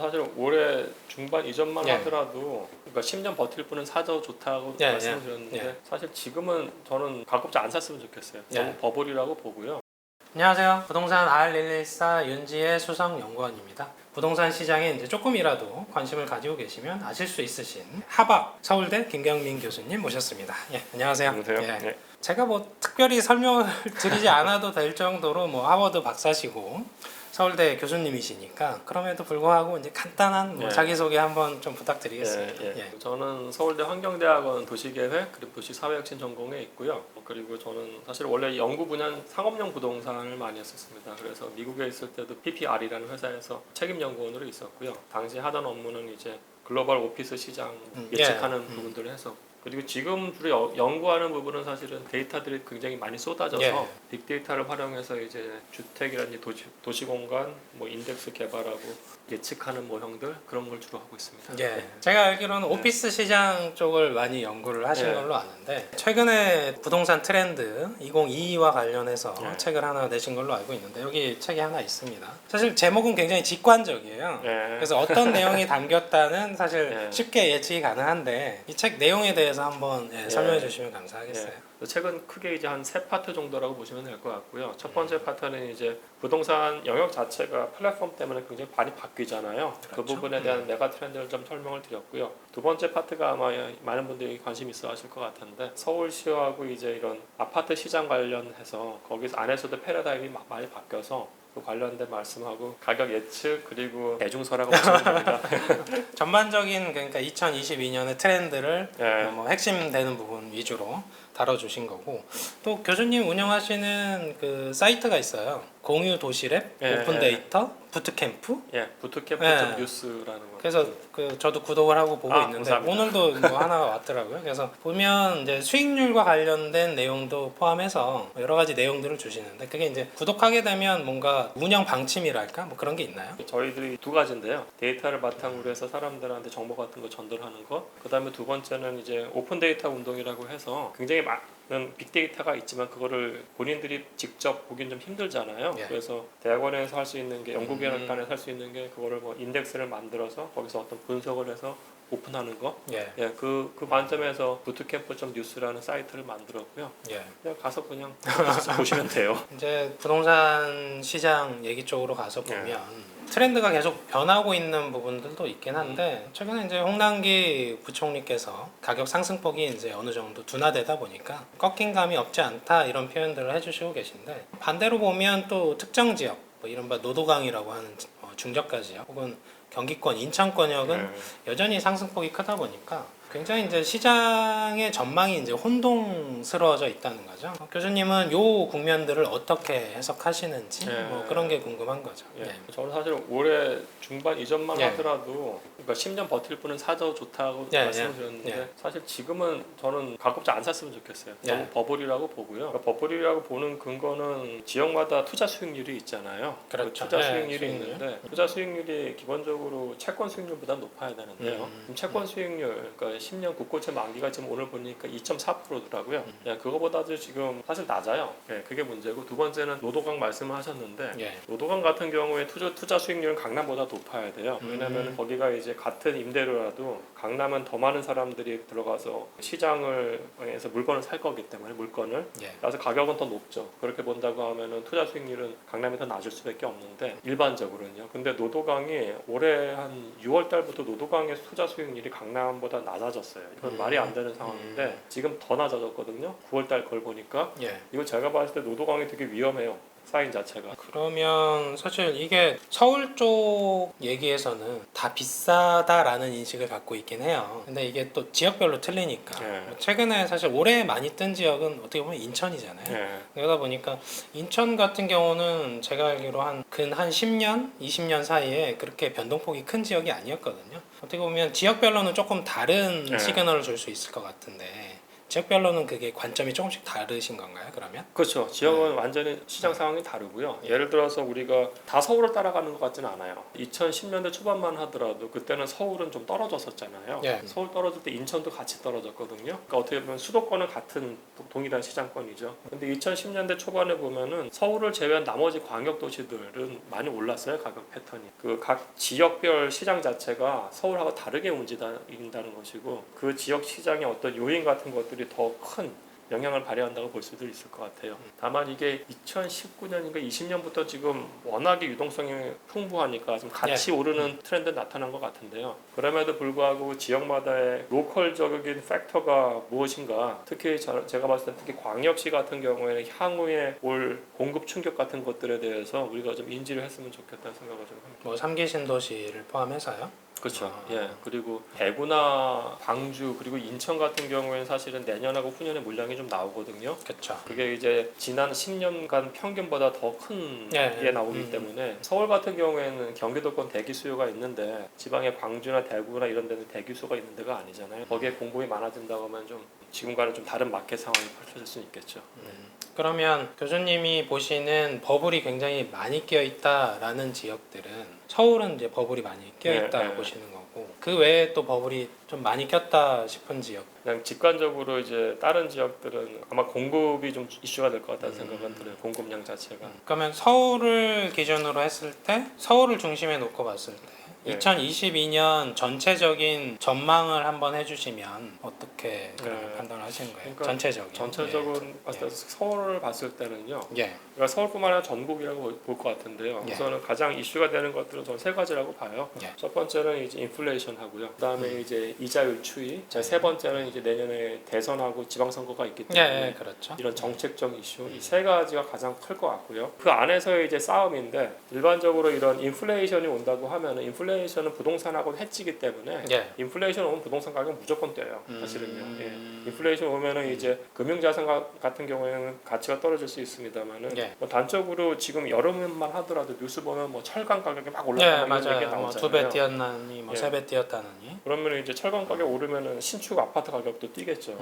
사실 올해 중반 이전만 예. 하더라도 그러니까 10년 버틸 분은 사도 좋다고 예, 말씀을 드렸는데 예. 사실 지금은 저는 가급적 안 샀으면 좋겠어요. 예. 너무 버블이라고 보고요. 안녕하세요. 부동산 R114 윤지의 수석연구원입니다. 부동산 시장에 이제 조금이라도 관심을 가지고 계시면 아실 수 있으신 하박 서울대 김경민 교수님 모셨습니다. 예, 안녕하세요. 안녕하세요. 예. 네. 제가 뭐 특별히 설명을 드리지 않아도 될 정도로 뭐 하버드 박사시고 서울대 교수님이시니까 그럼에도 불구하고 이제 간단한 뭐 예. 자기소개 한번 좀 부탁드리겠습니다. 예. 저는 서울대 환경대학원 도시계획 그리고 도시사회혁신 전공에 있고요. 그리고 저는 사실 원래 연구 분야는 상업용 부동산을 많이 했었습니다. 그래서 미국에 있을 때도 PPR이라는 회사에서 책임 연구원으로 있었고요. 당시 하던 업무는 이제 글로벌 오피스 시장 예측하는 부분들을 해서 그리고 지금 주로 연구하는 부분은 사실은 데이터들이 굉장히 많이 쏟아져서 예. 빅데이터를 활용해서 이제 주택이라든지 도시 공간 뭐 인덱스 개발하고 예측하는 모형들 그런 걸 주로 하고 있습니다. 예. 제가 알기로는 오피스 시장 쪽을 많이 연구를 하신 예. 걸로 아는데 최근에 부동산 트렌드 2022와 관련해서 예. 책을 하나 내신 걸로 알고 있는데 여기 책이 하나 있습니다. 사실 제목은 굉장히 직관적이에요. 예. 그래서 어떤 내용이 담겼다는 사실 예. 쉽게 예측이 가능한데 이 책 내용에 대해서 한번 설명해 주시면 감사하겠어요. 책은 크게 이제 한 세 파트 정도라고 보시면 될 것 같고요. 첫 번째 파트는 이제 부동산 영역 자체가 플랫폼 때문에 굉장히 많이 바뀌잖아요. 그 그렇죠. 부분에 대한 메가 트렌드를 좀 설명을 드렸고요. 두 번째 파트가 아마 많은 분들이 관심 있어 하실 것 같은데 서울시하고 이제 이런 아파트 시장 관련해서 거기서 안에서도 패러다임이 많이 바뀌어서 그 관련된 말씀하고 가격 예측 그리고 대중서라고 보시면 됩니다. 전반적인 그러니까 2022년의 트렌드를 예. 뭐 핵심되는 부분 위주로 다뤄주신 거고 또 교수님 운영하시는 그 사이트가 있어요. 공유 도시랩, 예, 오픈 예. 데이터, 부트캠프. 예, 부트캠프 예. 뉴스라는 거. 그래서 그 저도 구독을 하고 보고 있는데 감사합니다. 오늘도 뭐 하나가 왔더라고요. 그래서 보면 이제 수익률과 관련된 내용도 포함해서 여러 가지 내용들을 주시는데 그게 이제 구독하게 되면 뭔가 운영 방침이랄까 뭐 그런 게 있나요? 저희들이 두 가지인데요. 데이터를 바탕으로 해서 사람들한테 정보 같은 거 전달하는 거. 그다음에 두 번째는 이제 오픈 데이터 운동이라고 해서 굉장히 많은 빅데이터가 있지만 그거를 본인들이 직접 보긴 좀 힘들잖아요. 예. 그래서 대학원에서 할 수 있는 게 연구기관에서 할 수 있는 게 그거를 뭐 인덱스를 만들어서 거기서 어떤 분석을 해서 오픈하는 거. 예. 예, 그 관점에서 부트캠프.뉴스라는 사이트를 만들었고요. 예. 그냥 가서 그냥 보시면 돼요. 이제 부동산 시장 얘기 쪽으로 가서 보면 트렌드가 계속 변하고 있는 부분들도 있긴 한데 최근에 이제 홍남기 부총리께서 가격 상승폭이 이제 어느 정도 둔화되다 보니까 꺾인 감이 없지 않다 이런 표현들을 해주시고 계신데 반대로 보면 또 특정 지역 뭐 이른바 노도강이라고 하는 중저가 지역 혹은 경기권, 인천권역은 여전히 상승폭이 크다 보니까 굉장히 이제 시장의 전망이 이제 혼동스러워져 있다는 거죠. 교수님은 요 국면들을 어떻게 해석하시는지 뭐 그런 게 궁금한 거죠. 예. 저는 사실 올해 중반 이전만 예. 하더라도 그러니까 10년 버틸 분은 사도 좋다고 예, 말씀드렸는데 예. 사실 지금은 저는 가급적 안 샀으면 좋겠어요. 예. 너무 버블이라고 보고요. 그러니까 버블이라고 보는 근거는 지역마다 투자 수익률이 있잖아요. 그렇죠. 그 투자 예, 수익률이 수익률. 있는데 투자 수익률이 기본적으로 채권 수익률보다 높아야 되는데요. 그럼 채권 수익률, 그러니까 10년 국고채 만기가 지금 오늘 보니까 2.4%더라고요. 예, 그거보다도 지금 사실 낮아요. 예, 그게 문제고 두 번째는 노도강 말씀을 하셨는데 예. 노도강 같은 경우에 투자 수익률은 강남보다 높아야 돼요. 왜냐하면 거기가 이제 같은 임대료라도 강남은 더 많은 사람들이 들어가서 시장에서 물건을 살 거기 때문에 물건을 예. 그래서 가격은 더 높죠. 그렇게 본다고 하면은 투자 수익률은 강남이 더 낮을 수밖에 없는데 일반적으로는요. 근데 노도강이 올해 한 6월 달부터 노도강의 투자 수익률이 강남보다 낮아졌어요. 이건 말이 안 되는 상황인데 지금 더 낮아졌거든요. 9월 달 걸 보니까 예. 이거 제가 봤을 때 노도강이 되게 위험해요. 사인 자체가. 그러면 사실 이게 서울 쪽 얘기에서는 다 비싸다라는 인식을 갖고 있긴 해요. 근데 이게 또 지역별로 틀리니까. 예. 최근에 사실 올해 많이 뜬 지역은 어떻게 보면 인천이잖아요. 예. 그러다 보니까 인천 같은 경우는 제가 알기로 한 10년, 20년 사이에 그렇게 변동폭이 큰 지역이 아니었거든요. 어떻게 보면 지역별로는 조금 다른 예. 시그널을 줄 수 있을 것 같은데 지역별로는 그게 관점이 조금씩 다르신 건가요? 그러면? 그렇죠. 지역은 완전히 시장 상황이 다르고요. 예를 들어서 우리가 다 서울을 따라가는 것 같지는 않아요. 2010년대 초반만 하더라도 그때는 서울은 좀 떨어졌었잖아요. 예. 서울 떨어질 때 인천도 같이 떨어졌거든요. 그러니까 어떻게 보면 수도권은 같은 동일한 시장권이죠. 근데 2010년대 초반에 보면은 서울을 제외한 나머지 광역 도시들은 많이 올랐어요. 가격 패턴이. 그 각 지역별 시장 자체가 서울하고 다르게 움직인다는 것이고 그 지역 시장의 어떤 요인 같은 것들이 더 큰 영향을 발휘한다고 볼 수도 있을 것 같아요. 다만 이게 2019년인가 20년부터 지금 워낙에 유동성이 풍부하니까 좀 같이 오르는 트렌드 나타난 것 같은데요. 그럼에도 불구하고 지역마다의 로컬적인 팩터가 무엇인가, 특히 제가 봤을 때 특히 광역시 같은 경우에는 향후에 올 공급 충격 같은 것들에 대해서 우리가 좀 인지를 했으면 좋겠다는 생각을 좀 합니다. 뭐 3기 신도시를 포함해서요? 그렇죠. 예. 그리고 대구나 광주 그리고 인천 같은 경우에는 사실은 내년하고 후년에 물량이 좀 나오거든요. 그렇죠. 그게 이제 지난 10년간 평균보다 더 큰 게 나오기 때문에 서울 같은 경우에는 경기도권 대기 수요가 있는데 지방의 광주나 대구나 이런 데는 대기 수요가 있는 데가 아니잖아요. 거기에 공급이 많아진다고 하면 좀 지금과는 좀 다른 마켓 상황이 펼쳐질 수 있겠죠. 그러면 교수님이 보시는 버블이 굉장히 많이 끼어 있다라는 지역들은 서울은 이제 버블이 많이 끼어 있다 네. 보시는 거고 그 외에 또 버블이 좀 많이 꼈다 싶은 지역. 그냥 직관적으로 이제 다른 지역들은 아마 공급이 좀 이슈가 될 것 같다는 생각은 들어요. 공급량 자체가. 그러면 서울을 기준으로 했을 때 서울을 중심에 놓고 봤을 때 예. 2022년 전체적인 전망을 한번 해주시면 어떻게 네. 판단을 하시는 거예요? 그러니까 전체적인. 전체적으로 예. 봤을 때 서울을 봤을 때는요. 예. 그러니까 서울뿐만 아니라 전국이라고 볼 것 같은데요. 예. 우선은 가장 이슈가 되는 것들은 저는 세 가지라고 봐요. 예. 첫 번째는 이제 인플레이션 하고요. 그다음에 이제 이자율 추이. 세 번째는 이제 내년에 대선하고 지방선거가 있기 때문에 예, 그렇죠. 이런 정책적 이슈 이 세 가지가 가장 클 것 같고요. 그 안에서의 이제 싸움인데 일반적으로 이런 인플레이션이 온다고 하면은 인플레이션은 부동산하고 해치기 때문에 예. 인플레이션 오면 부동산 가격 무조건 뛰어요. 사실은요. 예. 음. 인플레이션 오면은 이제 금융자산 같은 경우에는 가치가 떨어질 수 있습니다만은 예. 뭐 단적으로 지금 여름만 하더라도 뉴스 보면 뭐 철강 가격이 막 예, 올라가는 이런 맞아요. 얘기가 뭐 나오잖아요. 2배 뛰었나니 뭐 예. 3배 뛰었다느니. 그러면 이제 철강 가격 오르면은 신축 아파트 가격도 뛰겠죠.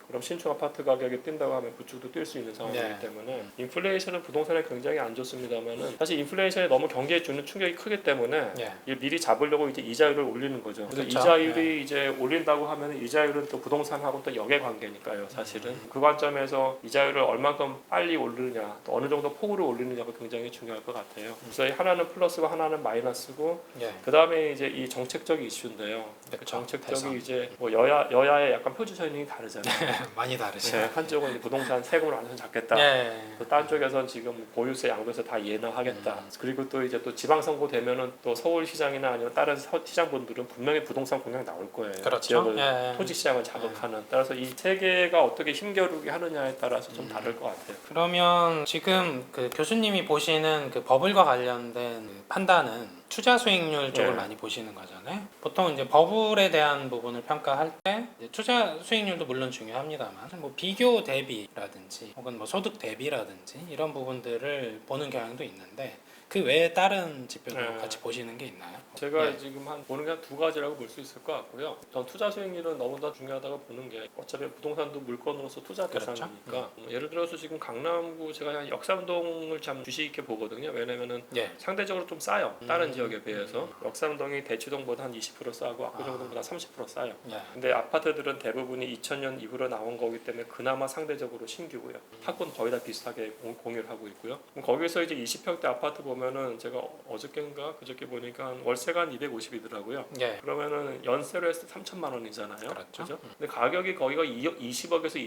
그럼 신축 아파트 가격이 뛴다고 하면 구축도 뛸 수 있는 상황이기 네. 때문에 인플레이션은 부동산에 굉장히 안 좋습니다만은 사실 인플레이션이 너무 경기에 주는 충격이 크기 때문에 예. 이걸 미리 잡으려고 이제 이자율을 올리는 거죠. 그래서 그쵸? 이자율이 이제 올린다고 하면 이자율은 또 부동산하고 또 역의 관계니까요. 사실은 그 관점에서 이자율을 얼만큼 빨리 오르느냐, 또 어느 정도 폭으로 올리느냐가 굉장히 중요할 것 같아요. 그래서 하나는 플러스고 하나는 마이너스고 예. 그 다음에 이제 이 정책적 이슈인데요. 그 그쵸, 정책적이 대선. 이제 뭐 여야의 약간 포지셔닝이 다르잖아요. 많이 다르죠. 네, 한쪽은 이제 부동산 세금을 완전 잡겠다. 예. 또 다른 쪽에서는 지금 보유세, 양도세 다 예나하겠다. 그리고 또 이제 또 지방선거 되면은 또 서울시장이나 아니면 다른 시장분들은 분명히 부동산 공약 나올 거예요. 그렇죠. 지역을 예. 토지 시장을 자극하는. 따라서 이 세 개가 어떻게 힘겨루게 하느냐에 따라서 좀 다를 것 같아요. 그러면 지금 그 교수님이 보시는 그 버블과 관련된 그 판단은 투자 수익률 쪽을 예. 많이 보시는 거잖아요. 보통 이제 버블에 대한 부분을 평가할 때 이제 투자 수익률도 물론 중요합니다만 뭐 비교 대비라든지 혹은 뭐 소득 대비라든지 이런 부분들을 보는 경향도 있는데 그 외에 다른 지표도 예. 같이 보시는 게 있나요? 제가 네. 지금 보는 게 한 두 가지라고 볼 수 있을 것 같고요. 전 투자 수익률은 너무나 중요하다고 보는 게 어차피 부동산도 물건으로서 투자 그렇죠. 대상이니까 예를 들어서 지금 강남구 제가 역삼동을 참 주시 있게 보거든요. 왜냐면은 예. 상대적으로 좀 싸요. 다른 지역에 비해서 역삼동이 대치동보다 한 20% 싸고 압구정동보다 30% 싸요. 예. 근데 아파트들은 대부분이 2000년 이후로 나온 거기 때문에 그나마 상대적으로 신규고요. 학군 거의 다 비슷하게 공유를 하고 있고요. 그럼 거기서 이제 20평대 아파트 보면은 제가 어저께인가 그저께 보니까 월세가 한 250이더라고요. 예. 그러면은 연세로 했을 때 3천만 원이잖아요. 그렇죠. 그죠? 근데 가격이 거기가 20억에서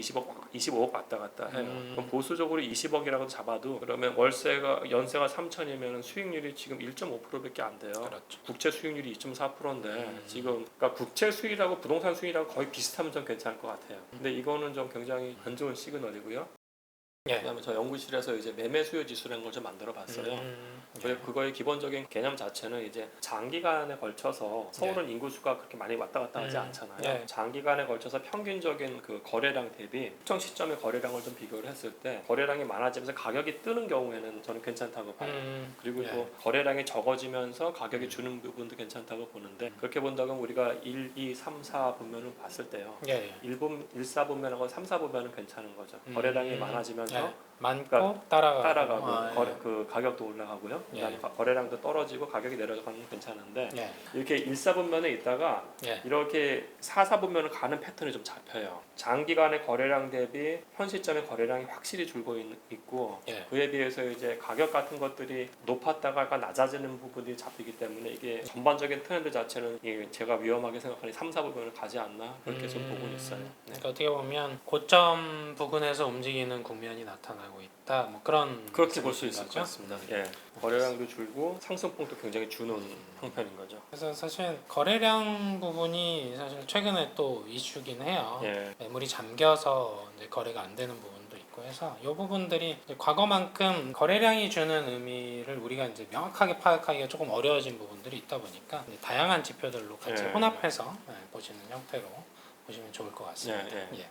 25억 왔다 갔다 해요. 그럼 보수적으로 20억이라고 잡아도 그러면 연세가 3천이면 수익률이 지금 1.5%밖에 안 돼요. 그렇죠. 국채 수익률이 2.4%인데 지금 그러니까 국채 수익이라고 부동산 수익이라고 거의 비슷하면 좀 괜찮을 것 같아요. 근데 이거는 좀 굉장히 안 좋은 시그널이고요. 예. 그다음에 저 연구실에서 이제 매매 수요 지수라는 걸 좀 만들어 봤어요. 예. 그거의 기본적인 개념 자체는 이제 장기간에 걸쳐서 서울은 인구수가 그렇게 많이 왔다 갔다 하지 않잖아요. 예. 장기간에 걸쳐서 평균적인 그 거래량 대비 특정 시점의 거래량을 좀 비교를 했을 때 거래량이 많아지면서 가격이 뜨는 경우에는 저는 괜찮다고 봐요. 그리고 예. 또 거래량이 적어지면서 가격이 주는 부분도 괜찮다고 보는데 그렇게 본다면 우리가 1, 2, 3, 4 분면을 봤을 때요. 예. 1, 4분면하고 3, 4분면은 괜찮은 거죠. 거래량이 많아지면서 예. 많고 그러니까 따라가고 그 가격도 올라가고요. 그다음에 예. 거래량도 떨어지고 가격이 내려가는 건 괜찮은데 예. 이렇게 1, 4분면에 있다가 예. 이렇게 4, 4분면을 가는 패턴이 좀 잡혀요. 장기간의 거래량 대비 현 시점의 거래량이 확실히 줄고 있고 예. 그에 비해서 이제 가격 같은 것들이 높았다가 약간 낮아지는 부분이 잡히기 때문에 이게 전반적인 트렌드 자체는 제가 위험하게 생각하는 3, 4분면을 가지 않나 그렇게 좀 보고 있어요. 네. 그러니까 어떻게 보면 고점 부근에서 움직이는 국면이 나타나고 있다. 뭐 그런 그렇게 볼 수 있을 거죠? 것 같습니다. 예. 거래량도 줄고 상승폭도 굉장히 주는 형편인 거죠. 그래서 사실 거래량 부분이 사실 최근에 또 이슈긴 해요. 예. 매물이 잠겨서 이제 거래가 안 되는 부분도 있고 해서 이 부분들이 이제 과거만큼 거래량이 주는 의미를 우리가 이제 명확하게 파악하기가 조금 어려워진 부분들이 있다 보니까 이제 다양한 지표들로 같이 예. 혼합해서 보시는 형태로 보시면 좋을 것 같습니다. 예, 예. 예.